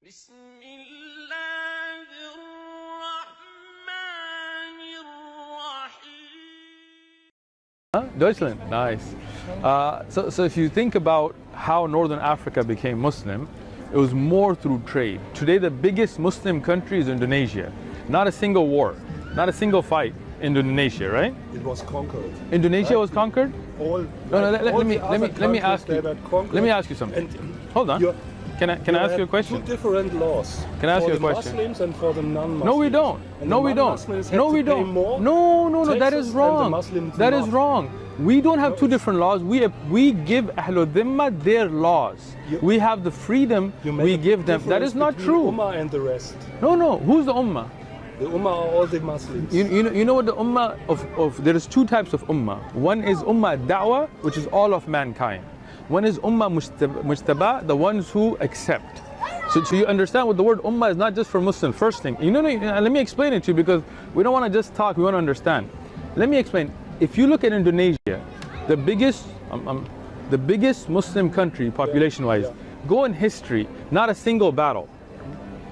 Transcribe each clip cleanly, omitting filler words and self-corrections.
بسم الله الرحمن الرحيم. Deutschland, nice. So if you think about how Northern Africa became Muslim, it was more through trade. Today the biggest Muslim country is Indonesia. Not a single war, not a single fight in Indonesia, right? It was conquered. Indonesia Right? was conquered? Let me ask you something. Hold on. Can I ask you a question? Two different laws. Can I ask for you a the question? Muslims and for the non-Muslims. No, we don't. And No, the we don't. non-Muslims No, have we to pay don't. more No, that taxes is than wrong. the Muslims That is not. wrong. We don't have two different laws. We give Ahlul Dhimma their laws. We have the freedom. You make We a give them. That difference is not between true. Ummah and the rest. No. Who's the Ummah? The Ummah are all the Muslims. You know what the Ummah of there is two types of Ummah. One is Ummah Da'wah, which is all of mankind. One is Ummah Mujtaba, the ones who accept. So you understand what the word Ummah is not just for Muslims. First thing, let me explain it to you because we don't want to just talk, we want to understand. Let me explain. If you look at Indonesia, the biggest Muslim country population-wise, go in history, not a single battle.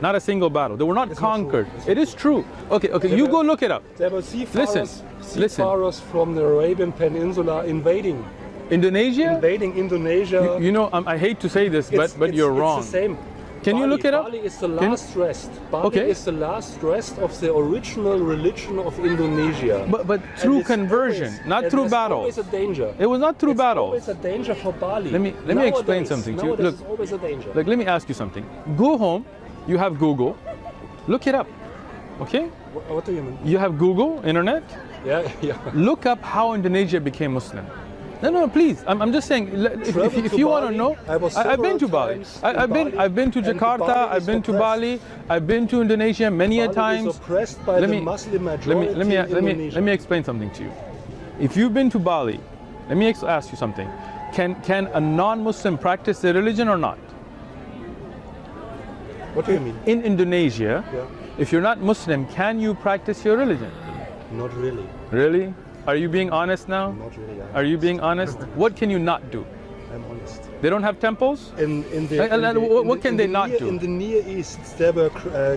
Not a single battle. They were not conquered. It is true. Okay, you go look it up. There were seafarers Listen. from the Arabian Peninsula invading Indonesia? Indonesia. I hate to say this, but you're wrong. It's the same. Can you look it up? Bali is the last rest. Bali is the last rest of the original religion of Indonesia. But through conversion, not through battle. Always a danger. It was not through battle. Always a danger for Bali. Let me explain something to you. Look, Look, it's always a danger. let me ask you something. Go home. You have Google. Look it up. Okay? What do you mean? You have Google, internet. Yeah. Look up how Indonesia became Muslim. No, please. I'm just saying. If you want to know, I've been to Bali. I've been to Jakarta. I've been to Bali. I've been to Indonesia many a times. Is oppressed by the Muslim majority in Indonesia. Let me explain something to you. If you've been to Bali, let me ask you something. Can a non-Muslim practice their religion or not? What do you mean? In Indonesia, if you're not Muslim, can you practice your religion? Not really. Really? Are you being honest now? Not really. Are you being honest? What can you not do? I'm honest. They don't have temples? What can they not do? In the Near East, there were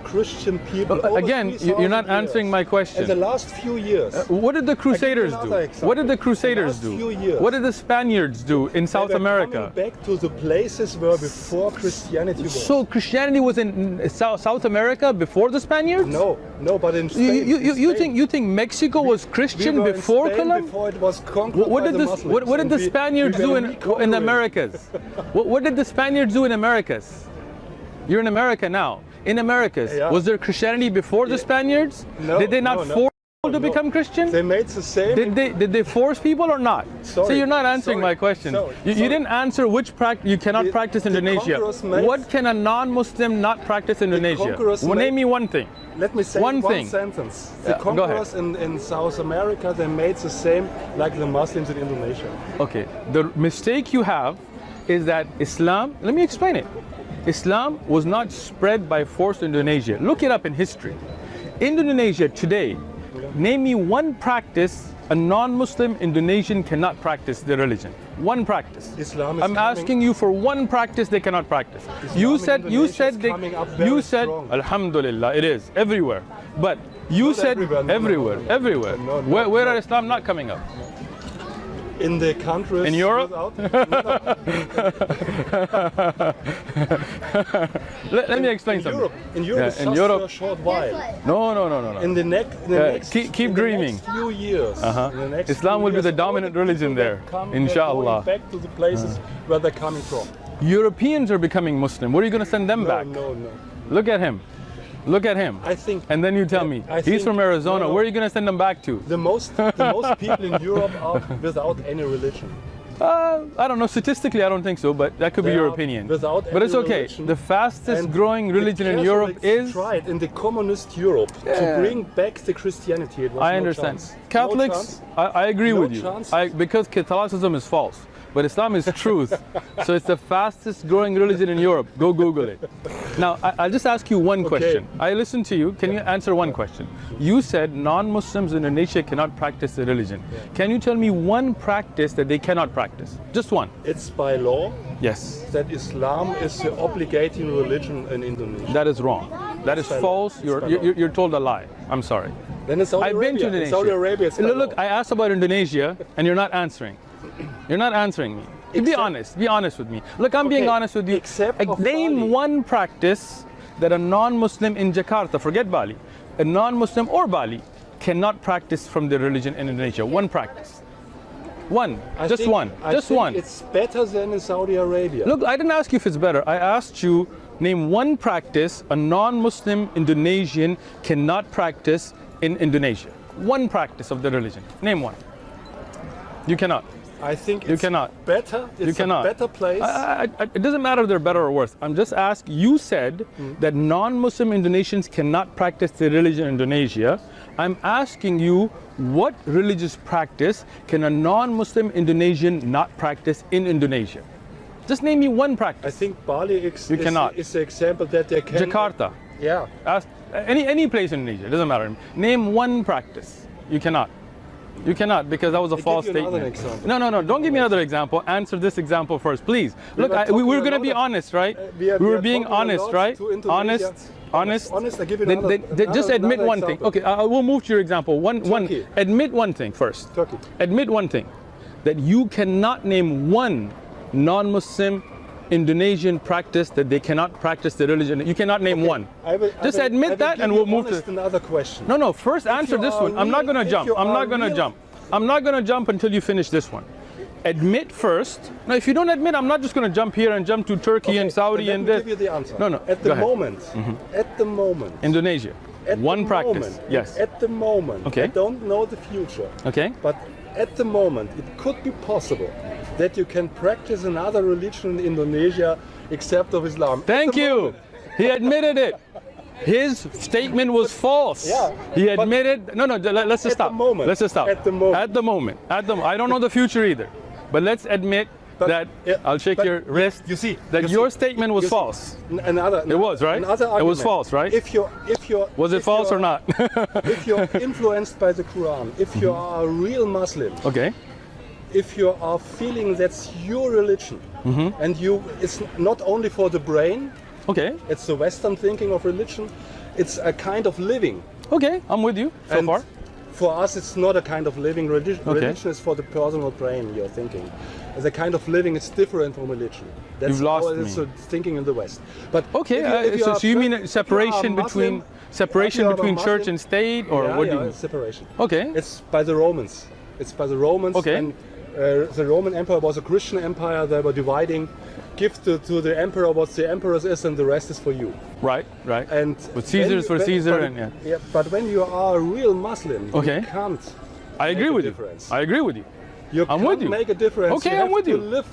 Christian people. Again, you're not answering my question. In the last few years. What did the Crusaders do? What did the Crusaders do? What did the Spaniards do in South America? Coming back to the places where before Christianity was. So Christianity was in South America before the Spaniards? No, but in Spain. You think Mexico was Christian before Columbus? Before it was conquered by the Muslims. What did the Spaniards do in the Americas? What did the Spaniards do in Americas? You're in America now. In Americas, was there Christianity before the Spaniards? No. Did they not force people to become Christian? They made the same. Did they force people or not? Sorry. So you're not answering my question. You didn't answer which you cannot practice Indonesia. What can a non-Muslim not practice Indonesia? Name me one thing. Let me say one sentence. The conquerors in South America, they made the same like the Muslims in Indonesia. Okay, the mistake you have is that Islam, let me explain it. Islam was not spread by force in Indonesia. Look it up in history. In Indonesia today, name me one practice a non-Muslim Indonesian cannot practice their religion. One practice. I'm asking you for one practice they cannot practice. You said Alhamdulillah, it is everywhere. But you said everywhere. Where are Islam not coming up? In the countries in Europe? Let me explain something. In Europe, in Europe, for a short while. No. In the next keep dreaming. Few years. Islam will be the dominant religion there, inshallah. Back to the places where they're coming from. Europeans are becoming Muslim. Where are you going to send them back? No. Look at him. I think. And then you tell me. He's from Arizona. Where are you going to send them back to? The most people in Europe are without any religion. I don't know. Statistically, I don't think so, but that could be your opinion. But it's okay. The fastest growing religion in Europe is tried in the communist Europe to bring back the Christianity. It was I understand. Catholics, I agree with you. Because Catholicism is false. but Islam is truth. So it's the fastest growing religion in Europe. Go Google it. Now, I'll just ask you one question. I listened to you. Can you answer one question? You said non-Muslims in Indonesia cannot practice the religion. Can you tell me one practice that they cannot practice? Just one. It's by law Yes. that Islam is the obligating religion in Indonesia. That is wrong. That is false. You're told a lie. I'm sorry. Then it's Saudi I've Arabia. been to In Indonesia. Saudi Arabia, it's by Look, law. I asked about Indonesia and you're not answering. You're not answering me. Be honest. Be honest with me. Look, I'm being Okay, honest with you. except of Name Bali. one practice that a non-Muslim in Jakarta, forget Bali, a non-Muslim or Bali, cannot practice from their religion in Indonesia. One practice. One. Just one. Just one. It's better than in Saudi Arabia. Look, I didn't ask you if it's better. I asked you, name one practice a non-Muslim Indonesian cannot practice in Indonesia. One practice of the religion. Name one. You cannot. I think You it's cannot. better. It's You cannot. a better place. It doesn't matter if they're better or worse. I'm just asking, you said that non-Muslim Indonesians cannot practice the religion in Indonesia. I'm asking you, what religious practice can a non-Muslim Indonesian not practice in Indonesia? Just name me one I practice. think Bali You cannot. is the example that they can. Jakarta. Yeah. Ask any place in Indonesia, it doesn't matter. Name one practice. You cannot. You cannot, because that was a false give you another statement. example. No, don't give me another example. Answer this example first, please. Look, were we were talking going to a be lot of- honest, right? we are being talking a honest, lot right? to Indonesia. Honest. Honest, I give you Then- another- then just admit another one thing. example. Okay, I will move to your example. One. Turkey. Admit one thing first. Turkey. Admit one thing, that you cannot name one non-Muslim Indonesian practice that they cannot practice the religion. You cannot name one. Just admit that and we'll move to another question. No, first answer you this are one. I'm not real- going to if jump. you I'm are not going to real- jump. I'm not going to jump until you finish this one. Admit first. Now, if you don't admit, I'm not just going to jump here and jump to Turkey and Saudi let and me this. give you the answer. No. At go the ahead. moment, Indonesia. at One the practice. moment, Yes. At the moment, Okay. I don't know the future. Okay. But at the moment, it could be possible that you can practice another religion in Indonesia except of Islam. At Thank the you. moment. He admitted it. His statement was false. Yeah, He but admitted. No. Let's just at the stop. moment, Let's just stop. at the moment. At the moment. I don't know the future either. But let's admit But- that yeah, I'll shake but your wrist. you see, that you your see, statement was you see. false. Another. It was, right? Another It was argument. false, right? If you're Was it if false or you're- not? If you're influenced by the Quran, if you are a real Muslim, Okay. if you are feeling that's your religion, Mm-hmm. and it's not only for the brain, Okay. it's the Western thinking of religion, it's a kind of living. Okay. I'm with you so And far. For us, it's not a kind of living. Religion, Okay. religion is for the personal brain, you're thinking. The kind of living is different from religion. That's You've lost how it is me. thinking in the West. But Okay. if you So are you mean if you are separation Muslim, separation if you are a between church Muslim- and state, or yeah, what do yeah, you mean? it's separation. Okay. It's by the Romans. It's by the Romans. Okay. And the Roman Empire was a Christian empire. They were dividing, give to the emperor what the emperor's is, and the rest is for you. Right. And But Caesar's for Caesar, but, and yeah. But when you are a real Muslim, Okay. you can't. I agree make a with you. difference. I agree with you. You I'm can't with you. make a difference. Okay, you I'm have with to you. Live.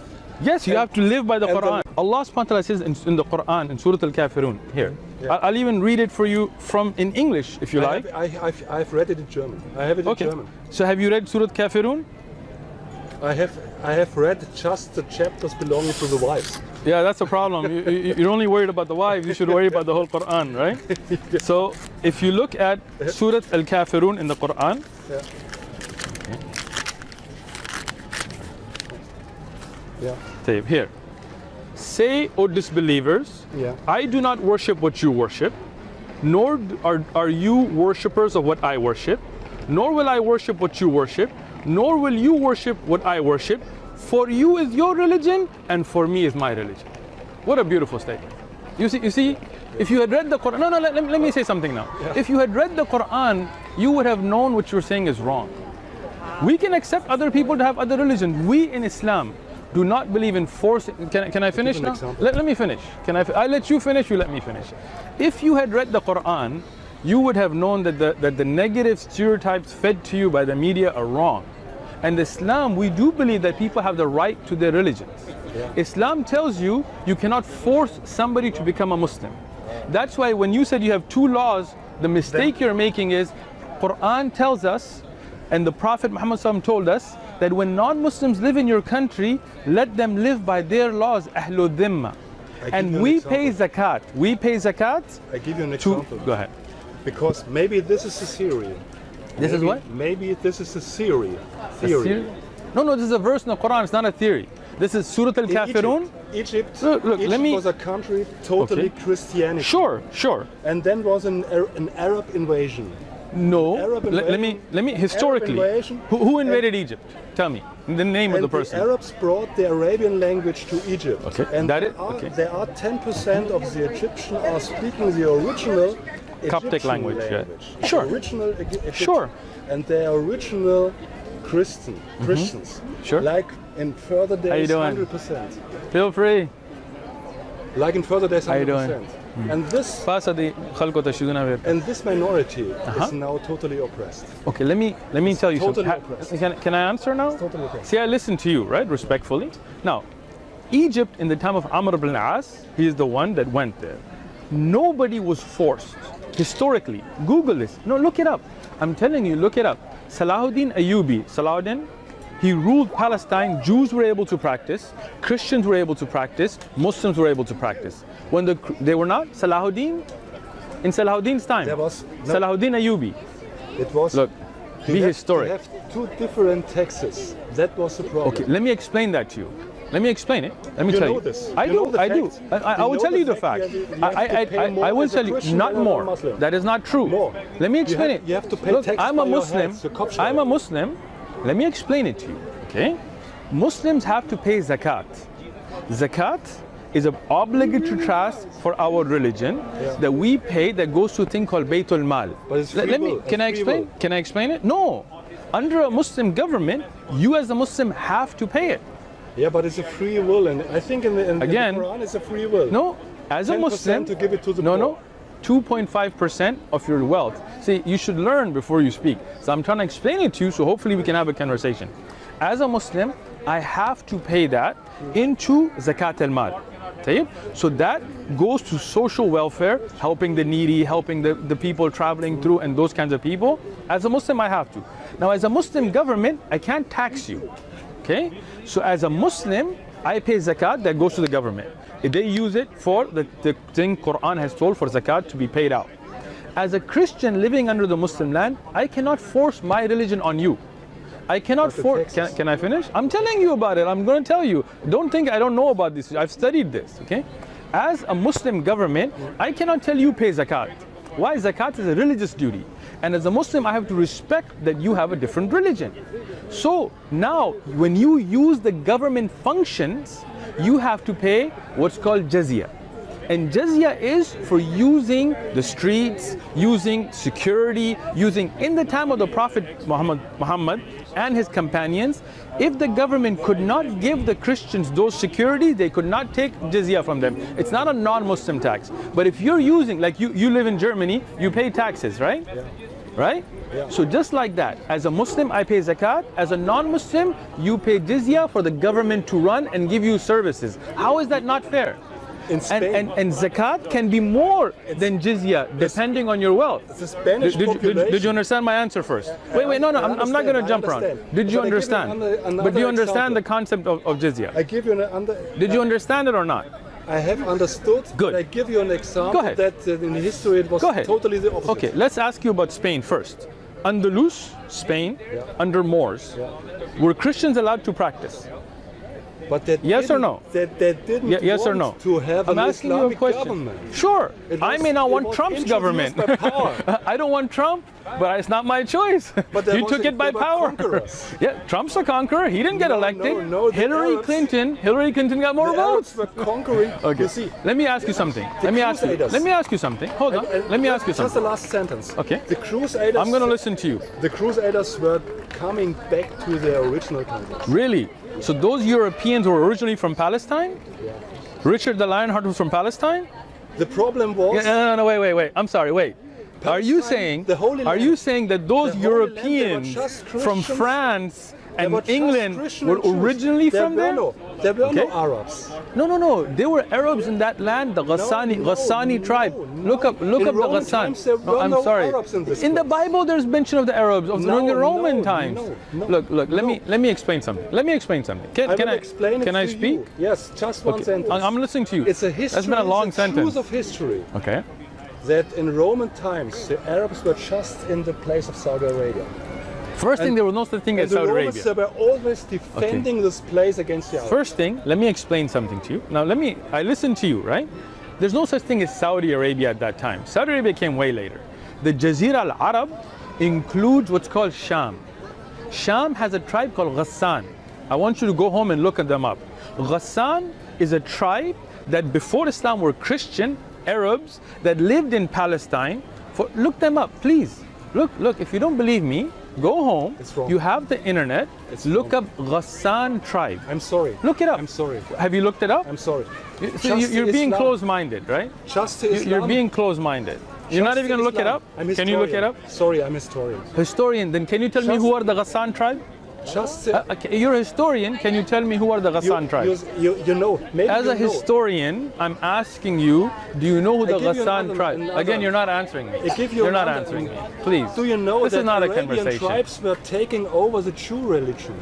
Yes, you And- have to live by the and the- Quran. Allah subhanahu wa ta'ala says in the Quran, in Surah Al-Kafirun, here. Yeah. I'll even read it for you from in English, if you like. I've read it in German. I have it in Okay. German. So have you read Surah Kafirun? I have read just the chapters belonging to the wives. Yeah, that's a problem. You're only worried about the wives. You should worry about the whole Quran, right? So if you look at Surah Al-Kafirun in the Quran, Yeah. Yeah. tape here. Say, O disbelievers, Yeah. I do not worship what you worship, nor are you worshippers of what I worship, nor will I worship what you worship, nor will you worship what I worship. For you is your religion, and for me is my religion. What a beautiful statement. You see, if you had read the Quran, let me say something now. If you had read the Quran, you would have known what you're saying is wrong. We can accept other people to have other religions. We in Islam do not believe in force. Can I finish an now? example. Let me finish. I let you finish, you let me finish. If you had read the Quran, you would have known that the negative stereotypes fed to you by the media are wrong. And Islam, we do believe that people have the right to their religions. Yeah. Islam tells you you cannot force somebody to become a Muslim. That's why when you said you have two laws, the mistake you're making is Quran tells us, and the Prophet Muhammad SAW told us, that when non-Muslims live in your country, let them live by their laws, Ahlul Dhimma. I give And you an we pay example. zakat. We pay zakat I give you an to. example. Go ahead. Because maybe this is a theory. This is Maybe- what? Maybe this is a theory. A theory? No, this is a verse in the Quran. It's not a theory. This is Surah In Al-Kafirun. Egypt, Look, Egypt let me- was a country totally Okay. Christianity. Sure. And then was an Arab invasion. No. Arab Let me historically. invasion. Who invaded Egypt? Tell me the name of And the person. Arabs brought the Arabian language to Egypt. Okay, And that is- there are, okay. there are 10% of the Egyptians are speaking the original Coptic Egyptian language, yeah. language. Sure. Original Egyptian. Sure. And they are original Christians. Mm-hmm. Sure. Like in further days, How you doing? 100%. Feel free. Like in further days, 100%. How you doing? Pasa di khalko tashiduna ver. And this minority Uh-huh. is now totally oppressed. Okay, let me tell you totally something. oppressed. Can I answer now? totally oppressed. See, I listened to you, right, respectfully. Now, Egypt in the time of Amr ibn al-As, he is the one that went there. Nobody was forced. Historically, Google this. No, look it up. I'm telling you, look it up. Salahuddin Ayyubi, Salahuddin, he ruled Palestine. Jews were able to practice, Christians were able to practice, Muslims were able to practice. When they were not, Salahuddin, in Salahuddin's time, There was no- Salahuddin Ayyubi. It was. Look, they be have- historic. They have two different taxes. That was the problem. Okay, let me explain that to you. Let me explain it. Let me You tell know you. this. I You do. know the I do. fact. I You will know tell the you the fact. fact. You have to pay more I will as a tell you, Christian not than a more. Muslim. That is not true. More. Let me You explain have- it. you have to pay Look, tax I'm a by your Muslim. heads, your Kopfsteuer. I'm a Muslim. Let me explain it to you. Okay? Muslims have to pay zakat. Zakat is an obligatory task for our religion that we pay that goes to a thing called Baytul Mal. But it's Let free me. will. Can I It's free explain? will. Can I explain it? No. Under a Muslim government, you as a Muslim have to pay it. Yeah, but it's a free will, and I think in the Again, Quran it's a free will. No, as a 10% Muslim, to give it to the no, poor. no, 2.5% of your wealth. See, you should learn before you speak. So I'm trying to explain it to you, so hopefully we can have a conversation. As a Muslim, I have to pay that into zakat al-mal. So that goes to social welfare, helping the needy, helping the people traveling through, and those kinds of people. As a Muslim, I have to. Now, as a Muslim government, I can't tax you. Okay? So as a Muslim, I pay zakat that goes to the government. They use it for the thing Quran has told for zakat to be paid out. As a Christian living under the Muslim land, I cannot force my religion on you. I cannot But the force. taxes- Can I finish? I'm telling you about it. I'm going to tell you. Don't think I don't know about this. I've studied this. Okay? As a Muslim government, I cannot tell you pay zakat. Why? Zakat is a religious duty. And as a Muslim, I have to respect that you have a different religion. So now, when you use the government functions, you have to pay what's called jizya. And jizya is for using the streets, using security, using in the time of the Prophet Muhammad and his companions, if the government could not give the Christians those securities, they could not take jizya from them. It's not a non-Muslim tax. But if you're using, like you live in Germany, you pay taxes, right? Yeah. Right? Yeah. So just like that, as a Muslim, I pay zakat. As a non-Muslim, you pay jizya for the government to run and give you services. How is that not fair? In Spain, And zakat can be more than jizya depending on your wealth. the Spanish Did you understand my answer first? Wait, no, I'm not going to jump around. understand. Did you But I give you understand? another But do you understand example. the concept of jizya? I give you Did you understand it or not? I have understood. Good. But I give you an example Go ahead. that in history it was Go ahead. totally the opposite. Okay, let's ask you about Spain first. Andalus, Spain, under Moors, were Christians allowed to practice? But that Yes or didn't- no? That didn't Yes or want no? to have I'm an asking you a Islamic question. government. Sure. It I was- may not it want was Trump's introduced government. by power. I don't want Trump, but it's not my choice. But there You was took a- it by there were power. conquerors. Yeah, Trump's a conqueror. He didn't get No, elected. no, the Hillary Arabs- Clinton got more The Arabs votes. were conquering. Okay. You see, Let me ask you something. Let me ask you. Crusaders. Let me ask you something. Hold on. Let me ask you Just the something. last sentence. Okay. The Crusaders. I'm going to listen to you. The Crusaders were coming back to their original countries. Really? So those Europeans were originally from Palestine? Richard the Lionheart was from Palestine? The problem was. No, wait. I'm sorry, wait. Are you Palestine, saying the Holy are Land. you saying that those The Holy Land, they were Europeans just from Christians. France And were just England Christian were and Jews. originally from there? There were no Okay. Arabs. No. They were Arabs in that land, the Ghassani tribe. Look up In the Roman Ghassan. times, there were I'm no sorry. Arabs in this the place. Bible, there's mention of the Arabs during the Roman times. no, Look. Let me explain something. Can I will I explain it Can I to speak? you. Yes, just one Okay. sentence. I'm listening to you. It's a history. That's been a long it's a sentence. truth of history Okay. that in Roman times the Arabs were just in the place of Saudi Arabia. First thing, there was no such thing And as the Saudi Romans Arabia. were always defending this place against the Arabs. First thing, let me explain something to you. Now, I listened to you, right? There's no such thing as Saudi Arabia at that time. Saudi Arabia came way later. The Jazira al-Arab includes what's called Sham. Sham has a tribe called Ghassan. I want you to go home and look at them up. Ghassan is a tribe that before Islam were Christian Arabs that lived in Palestine. Look them up, please. Look, if you don't believe me, go home. It's wrong. You have the internet. It's look wrong. up Ghassan tribe. I'm sorry. Look it up. I'm sorry. Have you looked it up? I'm sorry. So you're being Islam. close-minded, right? Just to You're Islam. being close-minded. You're not Just even going to look it Islam. up? I'm Can you look it historian. up? Sorry, I'm historian. Historian, then can you tell me Just- who are the Ghassan tribe? Just Okay, you're a historian. Can you tell me who are the Ghassan tribe? you know. Maybe As you a know. historian, I'm asking you, do you know who the give you Ghassan another- tribe? another- Again, you're not answering me. I give you You're not another- answering me. Please. Do you know this that is not a Arabian conversation? tribes were taking over the Jew religion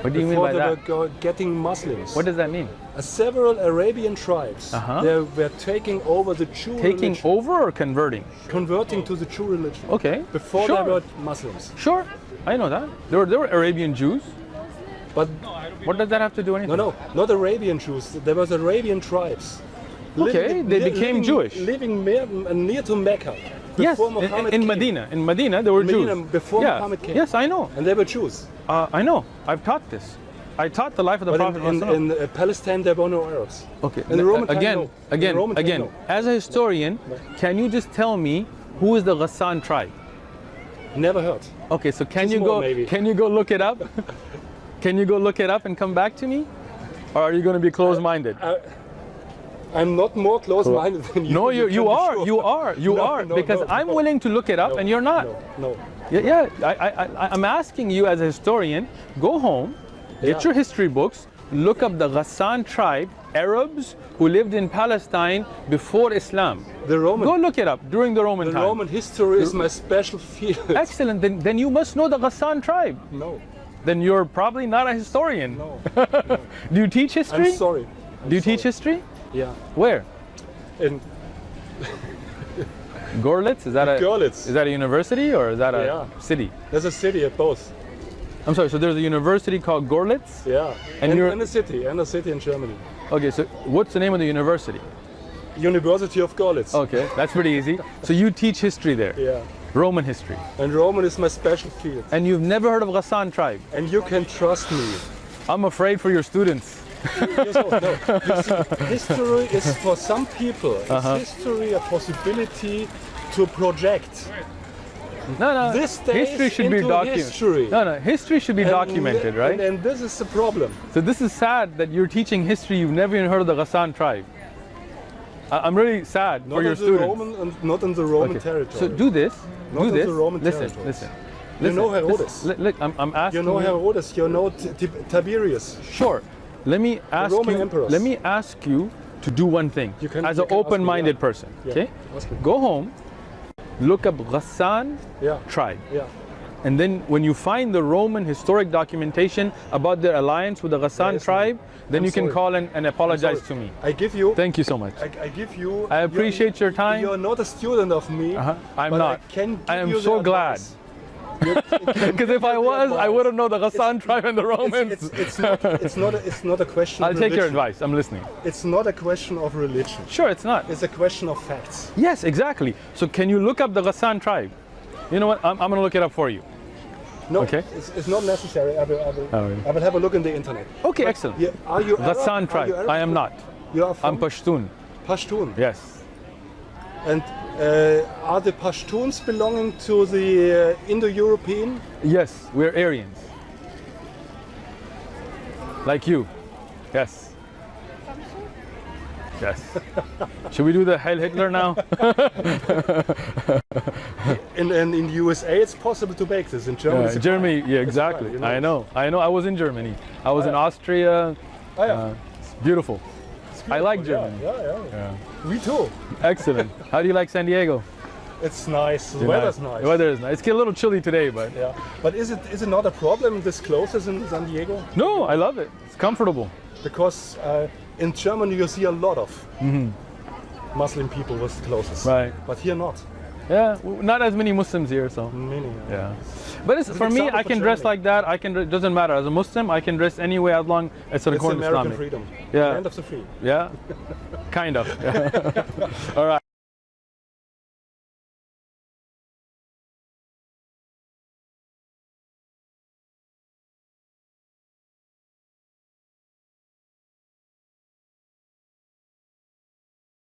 What do you mean before by they that? were getting Muslims? What does that mean? Several Arabian tribes Uh-huh. they were taking over the Jew Taking religion, over or converting? converting to the Jew religion. Okay. Before sure. they were Muslims. Sure, I know that. There were Arabian Jews. But What does that have to do anything? no, not Arabian Jews. There was Arabian tribes. Okay, they became Jewish. Living near to Mecca. Yes, Before Muhammad in came. Medina. In Medina, there were Medina, Jews. before yeah. Muhammad came. Yes, I know. And they were Jews. I know. I've taught this. I taught the life of the But Prophet. in Palestine, there were no Arabs. Okay. In the Roman time, again, no. In the Roman time, no. As a historian, can you just tell me who is the Ghassan tribe? Never heard. Okay, so can Just you more, go? maybe. Can you go look it up? Can you go look it up and come back to me, or are you going to be closed-minded? I'm not more close-minded than you. No, you can be are. sure. You are. You No, are. no, Because no, I'm no. willing to look it up, No, and you're not. No. Yeah. I'm asking you as a historian, go home, get Yeah. your history books, look up the Ghassan tribe, Arabs who lived in Palestine before Islam. The Roman. Go look it up during the Roman The time. Roman history is my special field. Excellent. Then you must know the Ghassan tribe. No, Then you're probably not a historian. no. Do you teach history? I'm sorry. Do you teach history? Yeah. Where? In Görlitz? Is that a Görlitz. Is that a university or is that a Yeah. city? There's a city at both. I'm sorry. So there's a university called Görlitz. Yeah. And you're- in a city in Germany. Okay. So what's the name of the university? University of Görlitz. Okay, that's pretty easy. So you teach history there, Yeah. Roman history, And Roman is my special field. and you've never heard of Ghassan tribe. And you can trust me. I'm afraid for your students. Yes, oh, no. You see, history is for some people. Uh-huh. It's history a possibility to project. No. This stays history should be into documented. history. No. History should be documented, right? And this is the problem. So this is sad that you're teaching history. You've never even heard of the Ghassan tribe. I'm really sad Not for your in the students. Roman and not in the Roman Okay. territory. So do this. Not do in this. the Roman listen. territories. Listen. You know listen, Herodes. listen. Look, I'm asking. You know Herodes, you know Tiberius. Sure. Let me ask Roman you. emperors. Let me ask you to do one thing. You can- as you an can ask me, open-minded yeah. person. Yeah, Okay. ask me. Go home. Look up Ghassan Yeah. tribe. Yeah. And then when you find the Roman historic documentation about their alliance with the Ghassan Yes, tribe, then I'm you can sorry. call and apologize to Sorry. me. I give you. Thank you so much. I give you. I appreciate your time. You're not a student of me. I'm but not. I can. I give am you the so glad. advice. Because if I was, I would have known the Ghassan tribe and the Romans. It's not a question. I'll of take your religion. advice. I'm listening. It's not a question of religion. Sure, it's not. It's a question of facts. Yes, exactly. So can you look up the Ghassan tribe? You know what? I'm going to look it up for you. No, Okay. it's not necessary. I Oh, yeah. will have a look in the internet. Okay, excellent. Yeah, are you Arab? Ghassan Are tribe. you Arab? I am not. You are from I'm Pashtun. Pashtun. Yes. And are the Pashtuns belonging to the Indo-European? Yes, we're Aryans. Like you. Yes. Yes. Should we do the Heil Hitler now? in the USA, it's possible to bake this. In Germany, it's a Germany, crime. yeah, It's a exactly. crime, you know. I know. I was in Germany. I was in yeah. Austria. Oh, yeah. It's beautiful. It's I like beautiful, Germany. Yeah. Me too. Excellent. How do you like San Diego? It's nice. The You weather's like- nice. The weather is nice. It's a little chilly today, but Yeah. But is it not a problem this closes in San Diego? no, I love it. It's comfortable. Because in Germany you see a lot of Muslim people with clothes. Right. But here not. Yeah, not as many Muslims here, so Many. yeah. But it's, It's for an me, example I for can dress Germany. like that. I can. It doesn't matter. As a Muslim, I can dress any way as long as it's It's according to American Islamic. freedom. Yeah. Land of the free. Yeah, kind of. Yeah. All right.